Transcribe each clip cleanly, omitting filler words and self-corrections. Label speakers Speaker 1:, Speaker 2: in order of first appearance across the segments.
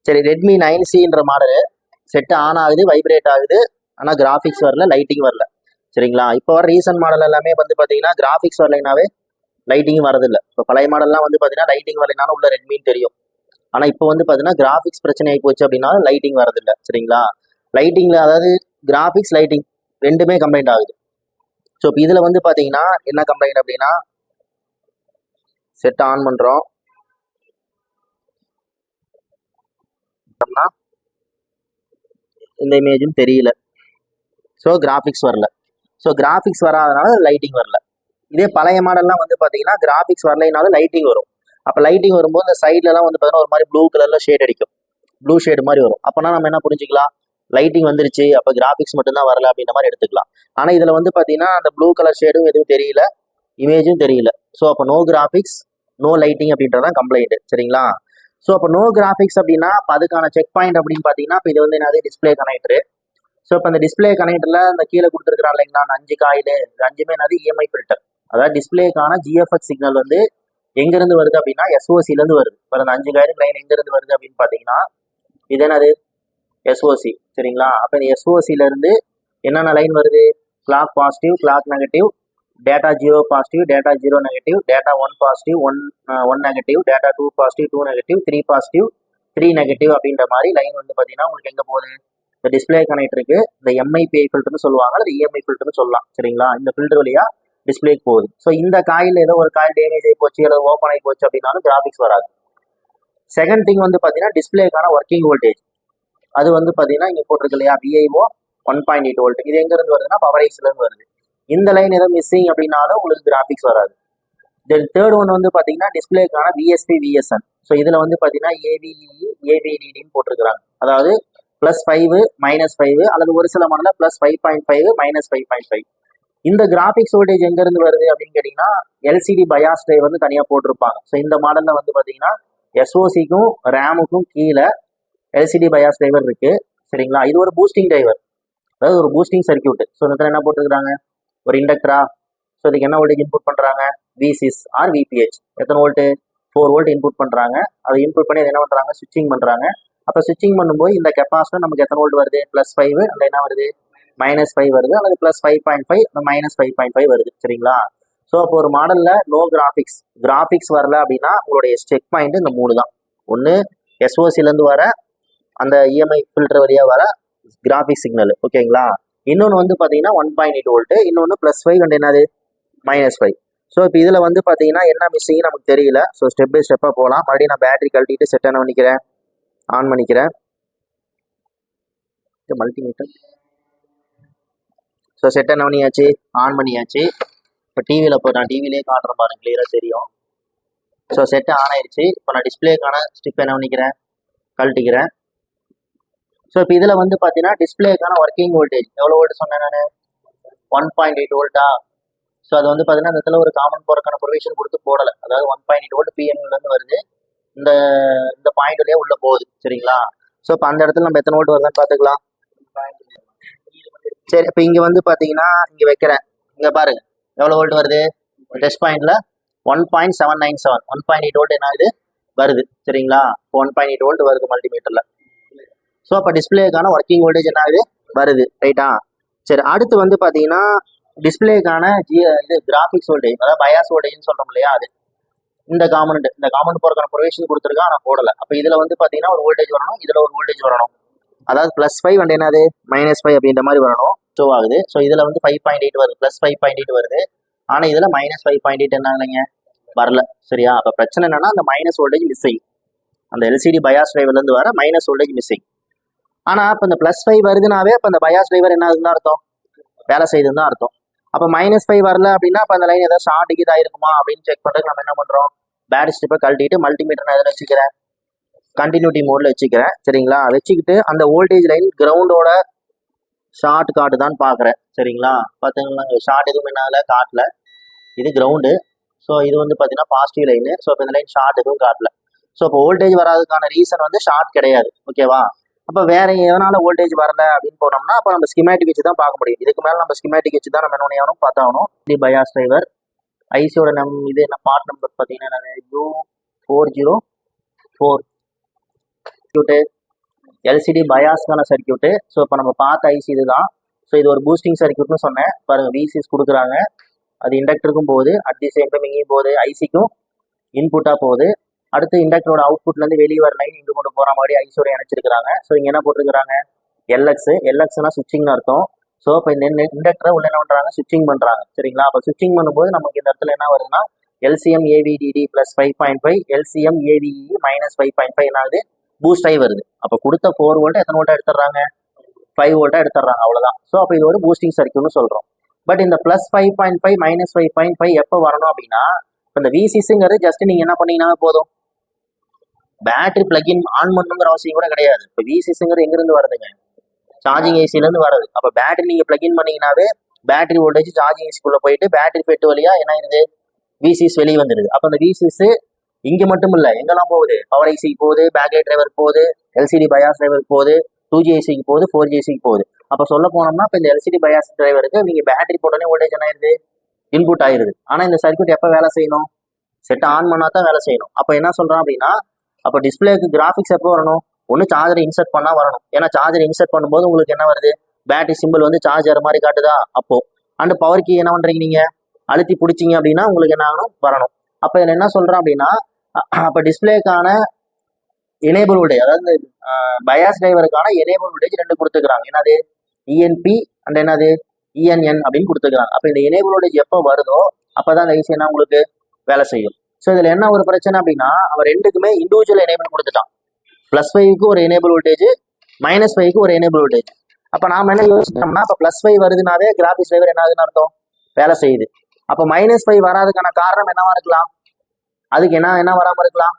Speaker 1: சரி, Redmi 9Cன்ற model set on ஆகுது, vibrate ஆகுது. ஆனால் கிராஃபிக்ஸ் வரல, லைட்டிங் வரல. சரிங்களா? இப்போ வர ரீசன்ட் மாடல் எல்லாமே வந்து பார்த்தீங்கன்னா கிராஃபிக்ஸ் வரலைனாவே லைட்டிங் வரதில்லை. இப்போ பழைய மாடல்லாம் வந்து பார்த்தீங்கன்னா லைட்டிங் வரலைனாலும் உள்ள ரெட்மின்னு தெரியும். ஆனால் இப்போ வந்து பார்த்தீங்கன்னா கிராஃபிக்ஸ் பிரச்சனை ஆகி போச்சு அப்படின்னா லைட்டிங் வரதில்லை. சரிங்களா? லைட்டிங்கில் அதாவது கிராஃபிக்ஸ் லைட்டிங் ரெண்டுமே கம்ப்ளைண்ட் ஆகுது. ஸோ இப்போ இதில் வந்து பார்த்தீங்கன்னா என்ன கம்ப்ளைண்ட் அப்படின்னா, செட் ஆன் பண்ணுறோம், இந்த இமேஜும் தெரியல. ஸோ கிராஃபிக்ஸ் வரல. ஸோ கிராஃபிக்ஸ் வராதனால லைட்டிங் வரல. இதே பழைய மாடல்லாம் வந்து பார்த்தீங்கன்னா கிராஃபிக்ஸ் வரலைனாலும் லைட்டிங் வரும். அப்போ லைட்டிங் வரும்போது இந்த சைட்லலாம் வந்து பார்த்தீங்கன்னா ஒரு மாதிரி ப்ளூ கலரில் ஷேட் அடிக்கும், ப்ளூ ஷேடு மாதிரி வரும். அப்போனா நம்ம என்ன புரிஞ்சுக்கலாம், லைட்டிங் வந்துருச்சு, அப்போ கிராஃபிக்ஸ் மட்டும்தான் வரல அப்படின்ற மாதிரி எடுத்துக்கலாம். ஆனால் இதில் வந்து பார்த்தீங்கன்னா அந்த ப்ளூ கலர் ஷேடும் எதுவும் தெரியல, இமேஜும் தெரியல. ஸோ அப்போ நோ கிராஃபிக்ஸ் நோ லைட்டிங் அப்படின்றதான் கம்ப்ளைண்ட். சரிங்களா? ஸோ அப்போ நோ கிராஃபிக்ஸ் அப்படின்னா இப்போ அதுக்கான செக் பாயிண்ட் அப்படின்னு பார்த்தீங்கன்னா இப்போ இது வந்து என்னது டிஸ்பிளே கனெக்டரு. ஸோ இப்போ அந்த டிஸ்பிளே கனெக்டரில் அந்த கீழே கொடுத்துருக்குறாங்க இல்லைங்களா, அந்த 5 காயில், இது 5மே என்னது இஎம்ஐ ஃபில்டர். அதாவது டிஸ்பிளேக்கான ஜிஎஃப்எக்ஸ் சிக்னல் வந்து எங்கேருந்து வருது அப்படின்னா எஸ்ஓசிலேருந்து வருது. இப்போ அந்த 5 காயில் லைன் எங்கேருந்து வருது அப்படின்னு பார்த்தீங்கன்னா இது என்னது எஸ்ஓசி. சரிங்களா? அப்போ இந்த எஸ்ஓசிலேருந்து என்னென்ன லைன் வருது, clock positive, clock negative, data 0 positive, data 0 negative, data 1 positive, 1 negative, data 2 positive, 2 negative, 3 positive, 3 negative அப்படின்ற மாதிரி லைன் வந்து பார்த்தீங்கன்னா உங்களுக்கு எங்கே போகுது, இந்த டிஸ்பிளே கனெக்டருக்கு இந்த எம்ஐபிஐ ஃபில்டர்னு சொல்லுவாங்க, அது இஎம்ஐ ஃபில்டர்னு சொல்லலாம். சரிங்களா? இந்த ஃபில்டர் வழியா டிஸ்பிளேக்கு போகுது. ஸோ இந்த காயில் ஏதோ ஒரு காயில் டேமேஜ் ஆகி போச்சு அல்லது ஓப்பன் ஆகி போச்சு அப்படின்னாலும் கிராஃபிக்ஸ் வராது. செகண்ட் திங் வந்து பார்த்தீங்கன்னா டிஸ்பிளேக்கான ஒர்க்கிங் வோல்டேஜ், அது வந்து பார்த்தீங்கன்னா இங்கே போட்டிருக்கு இல்லையா, விஐஓ 1.8 வோல்ட். இது எங்கேருந்து வருதுன்னா பவர் ஐஸ்லேருந்து வருது. இந்த லைன் ஏதோ மிஸ்ஸிங் அப்படின்னாலும் உங்களுக்கு கிராஃபிக்ஸ் வராது. தென் தேர்ட் ஒன் வந்து பார்த்தீங்கன்னா டிஸ்பிளேக்கான விஎஸ்பி விஎஸ்என். ஸோ இதில் வந்து பார்த்தீங்கன்னா ஏபிஇஇ ஏபிடிடின்னு போட்டிருக்கிறாங்க. அதாவது +5 -5 அல்லது ஒரு சில மாடலில் +5.5 -5.5. இந்த கிராஃபிக்ஸ் வோல்டேஜ் எங்கேருந்து வருது அப்படின்னு கேட்டிங்கன்னா எல்சிடி பயாஸ் டிரைவ் வந்து தனியாக போட்டிருப்பாங்க. ஸோ இந்த மாடலில் வந்து பார்த்தீங்கன்னா எஸ்ஓசிக்கும் ரேமுக்கும் கீழே எல்சிடி பயாஸ் டிரைவர் இருக்குது. சரிங்களா? இது ஒரு பூஸ்டிங் டிரைவர், அதாவது ஒரு பூஸ்டிங் சர்க்கியூட். ஸோ இந்த இடத்துல என்ன போட்டிருக்கிறாங்க, ஒரு இண்டக்டரா. ஸோ இதுக்கு என்ன வோல்டேஜ் இன்புட் பண்ணுறாங்க, V6 ஆர் VPH. எத்தனை வோல்ட்டு, 4 வோல்ட் இன்புட் பண்ணுறாங்க. அதை இன்புட் பண்ணி அதை என்ன பண்ணுறாங்க, ஸ்விட்சிங் பண்ணுறாங்க. அப்போ ஸ்விட்சிங் பண்ணும்போது இந்த கெப்பாசிட்டர் நமக்கு எத்தனை வோல்ட் வருது, +5, அந்த என்ன வருது -5 வருது, அல்லது +5.5 அந்த -5.5 வருது. சரிங்களா? ஸோ அப்போ ஒரு மாடலில் நோ கிராஃபிக்ஸ் வரல அப்படின்னா உங்களுடைய செக் பாயிண்ட் இந்த 3 தான். ஒன்று எஸ்ஓசிலேருந்து வர அந்த இஎம்ஐ ஃபில்டர் வழியாக வர கிராஃபிக் சிக்னல். ஓகேங்களா? இன்னொன்று வந்து பார்த்தீங்கன்னா 1.8 வோல்ட், இன்னொன்று +5 அண்ட் என்னது -5. ஸோ இப்போ இதில் வந்து பார்த்தீங்கன்னா என்ன மிஸ்ஸிங் நமக்கு தெரியல. ஸோ ஸ்டெப் பை ஸ்டெப்பாக போகலாம். மறுபடியும் நான் பேட்டரி கழட்டிட்டு செட் என்ன பண்ணிக்கிறேன், ஆன் பண்ணிக்கிறேன் மல்டிமீட்டர். ஸோ செட் என்ன பண்ணியாச்சு, ஆன் பண்ணியாச்சு. இப்போ டிவியில் நான் டிவிலே காட்டுறேன் பாருங்க, கிளியராக தெரியும். ஸோ செட்டு ஆன் ஆயிடுச்சு. இப்போ நான் டிஸ்பிளேக்கான ஸ்டிப் என்ன பண்ணிக்கிறேன், கழட்டிக்கிறேன். ஸோ இப்போ இதில் வந்து பார்த்தீங்கன்னா டிஸ்பிளேக்கான ஒர்க்கிங் வோல்டேஜ் எவ்வளோ வோல்ட் சொன்னேன் நான், 1.8 வோல்ட்டா. ஸோ அது வந்து பார்த்தீங்கன்னா இந்த இடத்துல ஒரு காமன் போறக்கான ப்ரொவிஷன் கொடுத்து போடலை. அதாவது 1.8 வோல்ட் பிஎன்யூலேருந்து வருது, இந்த இந்த பாயிண்ட் வழியாக உள்ளே போகுது. சரிங்களா? ஸோ இப்போ அந்த இடத்துல நம்ம எத்தனை வோல்ட் வருதுன்னு பார்த்துக்கலாம். சரி, இப்போ இங்கே வந்து பார்த்தீங்கன்னா இங்கே வைக்கிறேன், இங்கே பாருங்க எவ்வளோ வோல்ட் வருது, டெஸ்ட் பாயிண்டில் 1.797, 1.8 வோல்ட் என்ன ஆகுது வருது. சரிங்களா? இப்போ 1.8 வோல்ட் வருது மல்டிமீட்டரில். ஸோ அப்போ டிஸ்பிளேக்கான ஒர்க்கிங் வோல்டேஜ் என்ன ஆகுது வருது. ரைட்டா? சரி, அடுத்து வந்து பார்த்தீங்கன்னா டிஸ்பிளேக்கான இது கிராஃபிக்ஸ் வோல்டேஜ், அதாவது பயாஸ் வோல்டேஜ்னு சொல்கிறோம் இல்லையா, அது இந்த காமனண்ட் போகிறக்கான ப்ரொவிஷன் கொடுத்துருக்கா, நான் போடலை. அப்போ இதில் வந்து பார்த்தீங்கன்னா ஒரு வோல்டேஜ் வரணும், இதில் ஒரு வோல்டேஜ் வரணும். அதாவது +5 அண்ட் என்னது -5 அப்படின்ற மாதிரி வரணும். ஷோ ஆகுது. ஸோ இதில் வந்து 5.8 வருது, +5.8 வருது. ஆனால் இதில் -5.8 என்ன இல்லைங்க வரல. சரியா? அப்போ பிரச்சனை என்னன்னா அந்த மைனஸ் வோல்டேஜ் மிஸ்ஸிங், அந்த எல்சிடி பயாஸ் டிரைவர்லேருந்து வர மைனஸ் வோல்டேஜ் மிஸ்ஸிங். ஆனால் இப்போ இந்த +5 வருதுனாவே அப்போ அந்த பயாஸ் டிரைவர் என்ன ஆகுதுன்னு அர்த்தம், வேலை செய்யுதுன்னு தான் அர்த்தம். அப்போ -5 வரல அப்படின்னா அப்போ அந்த லைன் ஏதாவது ஷார்ட் இதாக இருக்குமா அப்படின்னு செக் பண்ணுறதுக்கு நம்ம என்ன பண்ணுறோம், பேட்டரி ஸ்ட்ரிப்பை கழட்டிட்டு மல்டிமீட்டர் நான் எதில் வச்சுக்கிறேன், கண்டினியூட்டி மோடில் வச்சுக்கிறேன். சரிங்களா? வச்சுக்கிட்டு அந்த வோல்டேஜ் லைன் கிரவுண்டோட ஷார்ட் காட்டுதான்னு பார்க்குறேன். சரிங்களா? பார்த்தீங்கன்னா ஷார்ட் எதுவும் என்ன காட்டல, இது கிரவுண்டு. ஸோ இது வந்து பார்த்தீங்கன்னா பாசிட்டிவ் லைனு. ஸோ இப்போ இந்த லைன் ஷார்ட் எதுவும் காட்டல. ஸோ இப்போ வோல்டேஜ் வராதுக்கான ரீசன் வந்து ஷார்ட் கிடையாது. ஓகேவா? அப்போ வேற எதனால வோல்டேஜ் வரல அப்படின்னு போனோம்னா அப்போ நம்ம ஸ்கிமேட்டிக் வச்சு தான் பார்க்க முடியும். இதுக்கு மேலே நம்ம ஸ்கிமேட்டிக் வச்சு தான் நம்ம என்ன பண்ணணும் பார்த்தாகணும். இது பயாஸ் டிரைவர் ஐசியோட இது என்ன பார்ட் நம்பர் பார்த்தீங்கன்னா U404 எல்சிடி பயாஸ்க்கான சர்க்கியூட்டு. ஸோ இப்போ நம்ம பார்த்த ஐசி இதுதான். ஸோ இது ஒரு பூஸ்டிங் சர்க்கியூட்னு சொன்னேன். பாருங்கள் விசிஎஸ் கொடுக்குறாங்க, அது இண்டக்டருக்கும் போகுது, அட் தி சேம் டைம் இங்கேயும் போகுது, ஐசிக்கும் இன்புட்டாக போகுது. அடுத்து இண்டக்டரோட அவுட்புட்லேருந்து வெளியே வர லைன் இங்கே கொண்டு போகிற மாதிரி ஐசியோட இணைச்சிருக்கிறாங்க. ஸோ இங்கே என்ன போட்டிருக்கிறாங்க, எல்எக்ஸ்னா சுவிட்சிங்னு அர்த்தம். ஸோ இப்போ இந்த இண்டக்டரை உள்ள என்ன பண்ணுறாங்க, சுவிட்சிங் பண்ணுறாங்க. சரிங்களா? அப்போ சுவிட்சிங் பண்ணும்போது நமக்கு இந்த இடத்துல என்ன வருதுன்னா எல்சிஎம் ஏவிடிடி ப்ளஸ் 5.5 எல்சிஎம் ஏவிஇ மைனஸ் 5.5 என்ன ஆகுது, பூஸ்ட் ஆகி வருது. அப்போ கொடுத்த 4 வோல்ட் எத்தனை வோல்ட்டாக எடுத்துடுறாங்க, 5 வோல்ட்டாக எடுத்துடுறாங்க, அவ்வளோதான். ஸோ அப்போ இது ஒரு பூஸ்டிங் சர்க்கியூட்னு சொல்கிறோம். பட் இந்த ப்ளஸ் 5.5 மைனஸ் 5.5 எப்போ வரணும் அப்படின்னா, இப்போ இந்த விசிஸுங்கிறது ஜஸ்ட் நீங்கள் என்ன பண்ணீங்கன்னா போதும், பேட்டரி பிளக்இன் ஆன் பண்ணுங்கிற அவசியம் கூட கிடையாது. இப்போ விசிஸுங்கிறது எங்கேருந்து வருதுங்க, சார்ஜிங் ஏசிலேருந்து வருது. அப்போ பேட்டரி நீங்கள் பிளக்இன் பண்ணீங்கன்னாவே பேட்டரி வோல்டேஜ் சார்ஜிங் ஏசிக்குள்ளே போயிட்டு பேட்டரி ஃபெட் வழியாக என்ன ஆயிருது, விசிஸ் வெளியே வந்துடுது. அப்போ அந்த விசிஸ் இங்கே மட்டும் இல்லை, எங்கெல்லாம் போகுது, பவர் ஐசிக்கு போகுது, பேக்லைட் டிரைவருக்கு போகுது, எல்சிடி பயாஸ் டிரைவருக்கு போகுது, 2G ஐசிக்கு போகுது, 4G ஐசிக்கு போகுது. அப்போ சொல்ல போனோம்னா இப்போ இந்த எல்சிடி பயாஸ் டிரைவருக்கு நீங்கள் பேட்டரி போட்டோன்னே வோல்டேஜ் என்ன ஆயிருது, இன்புட் ஆயிருது. ஆனால் இந்த சர்க்கியூட் எப்போ வேலை செய்யணும், செட் ஆன் பண்ணால் தான் வேலை செய்யணும். அப்போ என்ன சொல்கிறோம் அப்படின்னா, அப்போ டிஸ்பிளேக்கு கிராஃபிக்ஸ் எப்போ வரணும், ஒன்று சார்ஜரை இன்சர்ட் பண்ணால் வரணும். ஏன்னா சார்ஜர் இன்சர்ட் பண்ணும்போது உங்களுக்கு என்ன வருது, பேட்டரி சிம்பிள் வந்து சார்ஜர் மாதிரி காட்டுதா, அப்போ அண்டு பவர் கீ என்ன பண்ணுறீங்க நீங்கள் அழுத்தி பிடிச்சிங்க அப்படின்னா உங்களுக்கு என்ன ஆகணும், வரணும். அப்போ இதில் என்ன சொல்கிறோம் அப்படின்னா, அப்போ டிஸ்பிளேக்கான எனேபிள் வோல்டேஜ், அதாவது பயாஸ் டிரைவருக்கான எனேபிள் வோல்டேஜ் 2 கொடுத்துக்கிறாங்க. என்னது, இஎன்பி அண்ட் என்னது இஎன்என் அப்படின்னு கொடுத்துக்கிறாங்க. அப்போ இந்த எனேபிள் வோல்டேஜ் எப்போ வருதோ அப்போ தான் அந்த ஐசி என்ன உங்களுக்கு வேலை செய்யும். ஸோ இதில் என்ன ஒரு பிரச்சனை அப்படின்னா, அவன் ரெண்டுக்குமே இண்டிவிஜுவல் எனேபிள் கொடுத்துட்டான். +5க்கு ஒரு எனேபிள் வோல்டேஜ், -5க்கு ஒரு எனேபிள் வோல்டேஜ். அப்போ நாம் என்ன யோசிச்சோம்னா, இப்போ +5 வருதுனாவே கிராஃபிக்ஸ் டிரைவர் என்ன ஆகுதுன்னு அர்த்தம், வேலை செய்யுது. அப்போ -5 வராதுக்கான காரணம் என்னவா இருக்கலாம், அதுக்கு என்ன வராமல் இருக்கலாம்,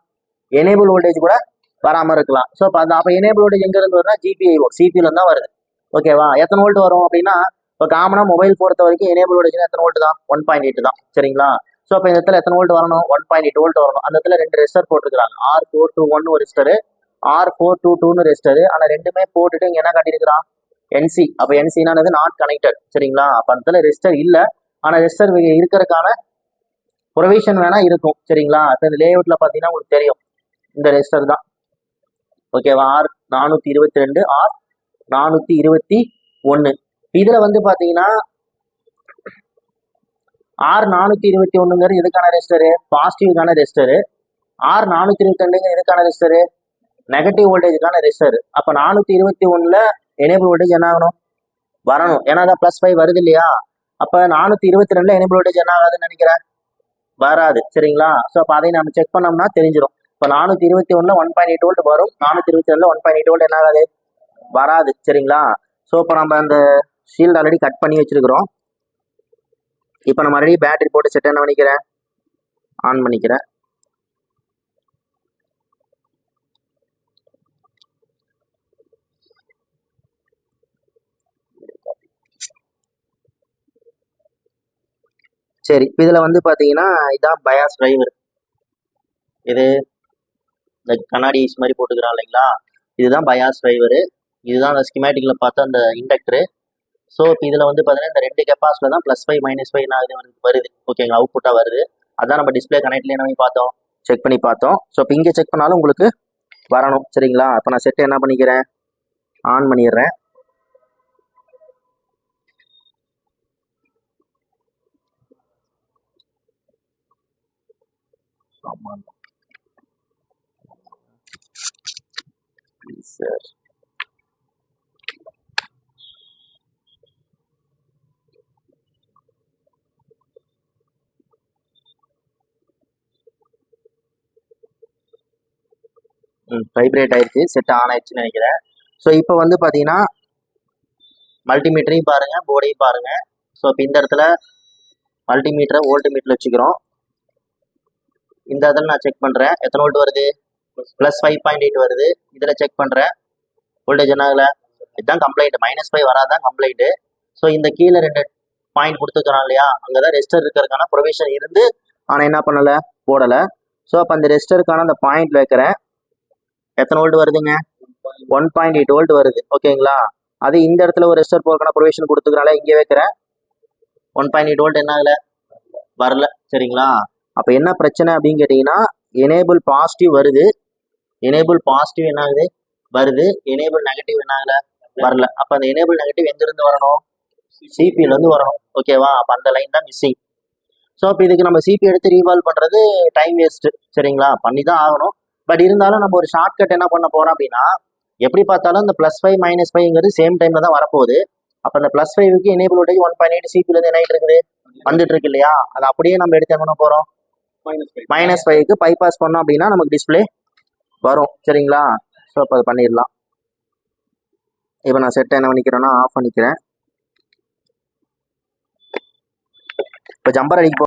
Speaker 1: எனேபிள் வோல்டேஜ் கூட வராமல் இருக்கலாம். ஸோ அப்போ எனேபிள் வோல்டேஜ் எங்கேருந்து வருதுன்னா GPIO சிபியூலேருந்து தான் வருது. ஓகேவா? எத்தனை வோல்ட் வரும் அப்படின்னா, இப்போ காமனாக மொபைல் பொறுத்த வரைக்கும் எனேபிள் வோல்டேஜ் எத்தனை வோல்ட் தான், 1.8 தான். சரிங்களா? ஸோ அப்போ இந்த இடத்துல எத்தனை வோல்ட் வரணும், 1.8 வோல்ட் வரணும். அந்த இடத்துல 2 ரெசிஸ்டர் போட்டுருக்காங்க, R421 ஒரு ரெசிஸ்டர், R422 ரெசிஸ்டர். ஆனால் ரெண்டுமே போட்டுட்டு இங்கே என்ன காட்டியிருக்கிறான், NC. அப்போ NCனானது நாட் கனெக்டட். சரிங்களா? அப்போ அந்த இடத்துல ரெசிஸ்டர் இல்லை, ஆனால் ரெசிஸ்டர் இருக்கிறதுக்கான ப்ரொவிஷன் வேணா இருக்கும். சரிங்களா? இப்போ இந்த லேஅவுட்ல பார்த்தீங்கன்னா உங்களுக்கு தெரியும், இந்த ரெசிஸ்டர் தான். ஓகேவா? R422 R421. இதில் வந்து பார்த்தீங்கன்னா R421ங்கிறது எதுக்கான ரெசிஸ்டரு, பாசிட்டிவ்கான ரெசிஸ்டரு. R422 எதுக்கான ரெசிஸ்டரு, நெகட்டிவ் வோல்டேஜுக்கான ரெசிஸ்டர். அப்போ 421ல் எனேபிள் வோல்டேஜ் என்ன ஆகணும், வரணும். ஏன்னா தான் +5 வருது இல்லையா? அப்போ 422ல் எனேபிள் வோல்டேஜ் என்ன ஆகாதுன்னு நினைக்கிறேன், வராது. சரிங்களா? ஸோ அப்போ அதை நம்ம செக் பண்ணோம்னா தெரிஞ்சிடும். இப்போ 421ல் 1.8 வோல்ட் வரும், 422ல் 1.8 வோல்ட் என்ன ஆகாது, வராது. சரிங்களா? ஸோ இப்போ நம்ம அந்த ஷீல்டு ஆல்ரெடி கட் பண்ணி வச்சிருக்கிறோம். இப்போ நம்ம ஆல்ரெடி பேட்டரி போட்டு செட் என்ன பண்ணிக்கிறேன், ஆன் பண்ணிக்கிறேன். சரி, இதில் வந்து பார்த்தீங்கன்னா இதான் பயாஸ் டிரைவர். இது இந்த கண்ணாடி மாதிரி போட்டுக்கிறான் இல்லைங்களா, இதுதான் பயாஸ் டிரைவரு. இதுதான் அந்த ஸ்கிமேட்டிக்கில் பார்த்தா அந்த இண்டக்டரு. ஸோ இப்போ இதில் வந்து பார்த்தீங்கன்னா இந்த 2 கெப்பாசிட்டியில் தான் +5 -5 என்ன ஆகுது வருது. ஓகேங்களா? அவுட்புட்டாக வருது. அதான் நம்ம டிஸ்பிளே கனெக்ட்ல என்ன பண்ணி பார்த்தோம், செக் பண்ணி பார்த்தோம். ஸோ இப்போ இங்கே செக் பண்ணாலும் உங்களுக்கு வரணும். சரிங்களா? இப்போ நான் செட்டை என்ன பண்ணிக்கிறேன், ஆன் பண்ணிடுறேன். சார் வைப்ரேட் ஆயிடுச்சு, செட் ஆன் ஆயிடுச்சுன்னு நினைக்கிறேன். ஸோ இப்போ வந்து பார்த்தீங்கன்னா மல்டிமீட்டரையும் பாருங்கள், போர்டையும் பாருங்கள். ஸோ இப்போ இந்த இடத்துல மல்டிமீட்டரை வோல்ட் மீட்டரில் வச்சுக்கிறோம். இந்த இடத்துல நான் செக் பண்ணுறேன், எத்தனை வோல்ட் வருது, +5.8 வருது. இதில் செக் பண்ணுறேன், வோல்டேஜ் என்ன ஆகலை, இதுதான் கம்ப்ளைண்ட், -5 வராதான் கம்ப்ளைண்ட்டு. ஸோ இந்த கீழே 2 பாயிண்ட் கொடுத்துக்கிறான் இல்லையா, அங்கே தான் ரெஜிஸ்டர் இருக்கிறதுக்கான ப்ரொவிஷன் இருந்து ஆனால் என்ன பண்ணலை, போடலை. ஸோ அப்போ அந்த ரெஜிஸ்டருக்கான அந்த பாயிண்ட்ல வைக்கிறேன், எத்தனை வோல்ட் வருதுங்க, 1.8 வோல்ட் வருது. ஓகேங்களா? அது இந்த இடத்துல ஒரு ரெஜிஸ்டர் போறதுக்கான ப்ரொவிஷன் கொடுத்துக்கிறால, இங்கே வைக்கிறேன், 1.8 வோல்ட் என்ன ஆகலை, வரல. சரிங்களா? அப்போ என்ன பிரச்சனை அப்படின்னு கேட்டிங்கன்னா, எனேபிள் பாசிட்டிவ் வருது, எனேபிள் பாசிட்டிவ் என்ன ஆகுது, வருது, எனேபிள் நெகட்டிவ் என்ன ஆகல, வரல. அப்போ அந்த எனேபிள் நெகட்டிவ் எங்கேருந்து வரணும், சிபியிலேருந்து வரணும். ஓகேவா, அப்போ அந்த லைன் தான் மிஸ்ஸிங். ஸோ இப்போ இதுக்கு நம்ம சிபி எடுத்து ரீவால்வ் பண்ணுறது டைம் வேஸ்ட்டு. சரிங்களா, பண்ணி தான் ஆகணும். பட் இருந்தாலும் நம்ம ஒரு ஷார்ட்கட் என்ன பண்ண போகிறோம் அப்படின்னா, எப்படி பார்த்தாலும் இந்த +5 -5ங்கிறது சேம் டைமில் தான் வரப்போகுது. அப்போ அந்த +5க்கு எனேபிள் வோல்டேஜ் 1.8 சிபிலேருந்து என்ன ஆகிட்டு இருக்குது, வந்துட்டு இருக்கு இல்லையா, அதை அப்படியே நம்ம எடுத்து என்ன பண்ண போகிறோம், -5க்கு பைபாஸ் பண்ணோம் அப்படின்னா நமக்கு டிஸ்பிளே வரும். சரிங்களா, ஸோ இப்போ அதை பண்ணிடலாம். இப்போ நான் செட்டை என்ன பண்ணிக்கிறேன்னா ஆஃப் பண்ணிக்கிறேன். இப்போ ஜம்பர் அடிக்க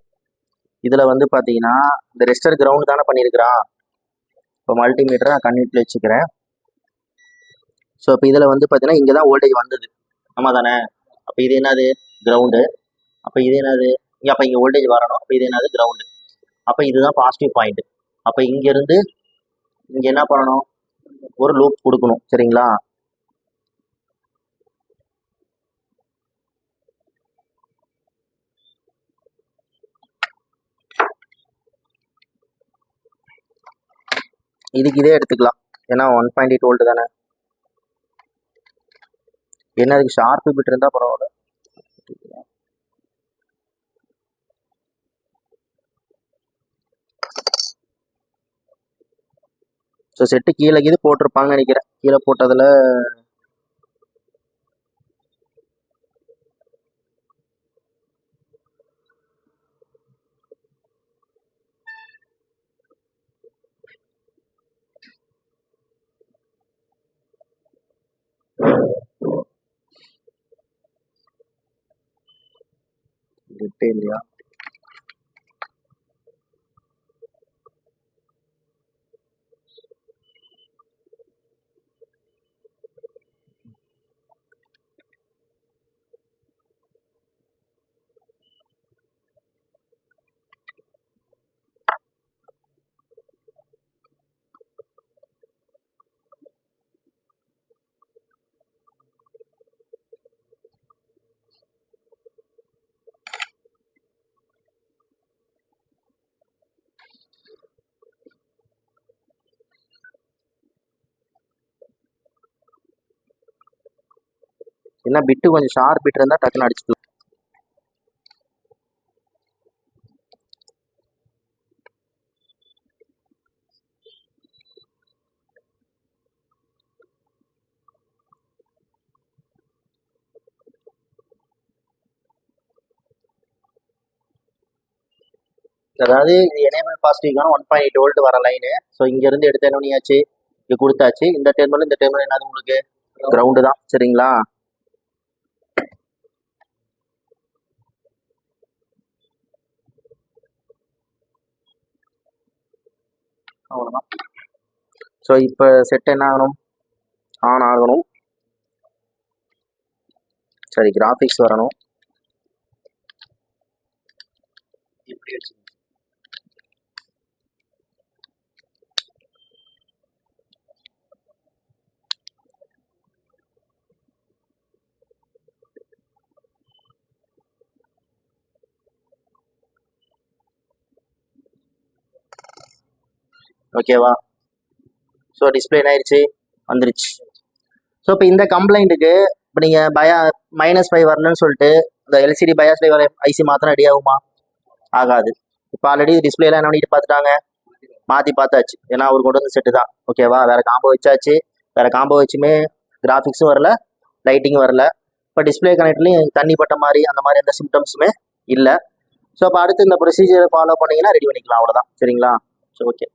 Speaker 1: இதில் வந்து பார்த்தீங்கன்னா இந்த ரெஸ்டர் கிரவுண்ட் தானே பண்ணியிருக்கிறான். இப்போ மல்டிமீட்டரை நான் கன்வெர்ட்டில் வச்சுக்கிறேன். ஸோ இப்போ இதில் வந்து பார்த்தீங்கன்னா இங்கே தான் வோல்டேஜ் வந்தது, ஆமாம் தானே. அப்போ இது என்னது, கிரவுண்டு. அப்போ இது என்னது, இங்கே அப்போ இங்கே வோல்டேஜ் வரணும். அப்போ இது என்னது, கிரவுண்டு. அப்போ இதுதான் பாசிட்டிவ் பாயிண்ட். அப்போ இங்கேருந்து இங்கே என்ன பண்ணணும், ஒரு லூப் கொடுக்கணும். சரிங்களா, இதுக்கு இதே எடுத்துக்கலாம், ஏன்னா 1.8 வோல்ட் தானே. என்ன அதுக்கு ஷார்ப்பு பிட் இருந்தால் பரவாயில்ல. ஸோ செட்டு கீழே இது போட்டிருப்பாங்கன்னு நினைக்கிறேன். கீழே போட்டதில் இல்லையா. என்ன பிட்டு கொஞ்சம் ஷார்ப் பிட் இருந்தால் டக்குன்னு அடிச்சுக்கலாம். அதாவது இது எனேபிள் பாசிட்டிவ்கான 1.8 வோல்ட் வர லைனு. ஸோ இங்கேருந்து எடுத்து என்ன பண்ணியாச்சு, இது கொடுத்தாச்சு. இந்த டெர்மினல் இந்த டெர்மினல் என்னது உங்களுக்கு, கிரவுண்டு தான். சரிங்களா, அவ்வளோதான். ஸோ இப்போ செட் என்ன ஆகணும், ஆன் ஆகணும். சரி, கிராஃபிக்ஸ் வரணும். இப்படி வச்சு ஓகேவா. ஸோ டிஸ்பிளே என்ன ஆயிடுச்சு, வந்துருச்சு. ஸோ இப்போ இந்த கம்ப்ளைண்ட்டுக்கு இப்போ நீங்கள் -5 வரலன்னு சொல்லிட்டு இந்த எல்சிடி பயாஸ் வர ஐசி மாத்திரம் ரெடி ஆகுமா, ஆகாது. இப்போ ஆல்ரெடி டிஸ்பிளேலாம் என்ன பண்ணிட்டு பார்த்துட்டாங்க, மாற்றி பார்த்தாச்சு. ஏன்னா அவர் கொண்டு வந்து செட்டு தான். ஓகேவா, வேறு காம்போ வச்சாச்சு. வேறு காம்போ வச்சுமே கிராஃபிக்ஸும் வரல, லைட்டிங்கும் வரல. இப்போ டிஸ்பிளே கனெக்ட்லையும் தண்ணி பட்ட மாதிரி அந்த மாதிரி எந்த சிம்டம்ஸுமே இல்லை. ஸோ அப்போ அடுத்து இந்த ப்ரொசீஜரை ஃபாலோ பண்ணிங்கன்னா ரெடி பண்ணிக்கலாம், அவ்வளோதான். சரிங்களா, ஸோ ஓகே.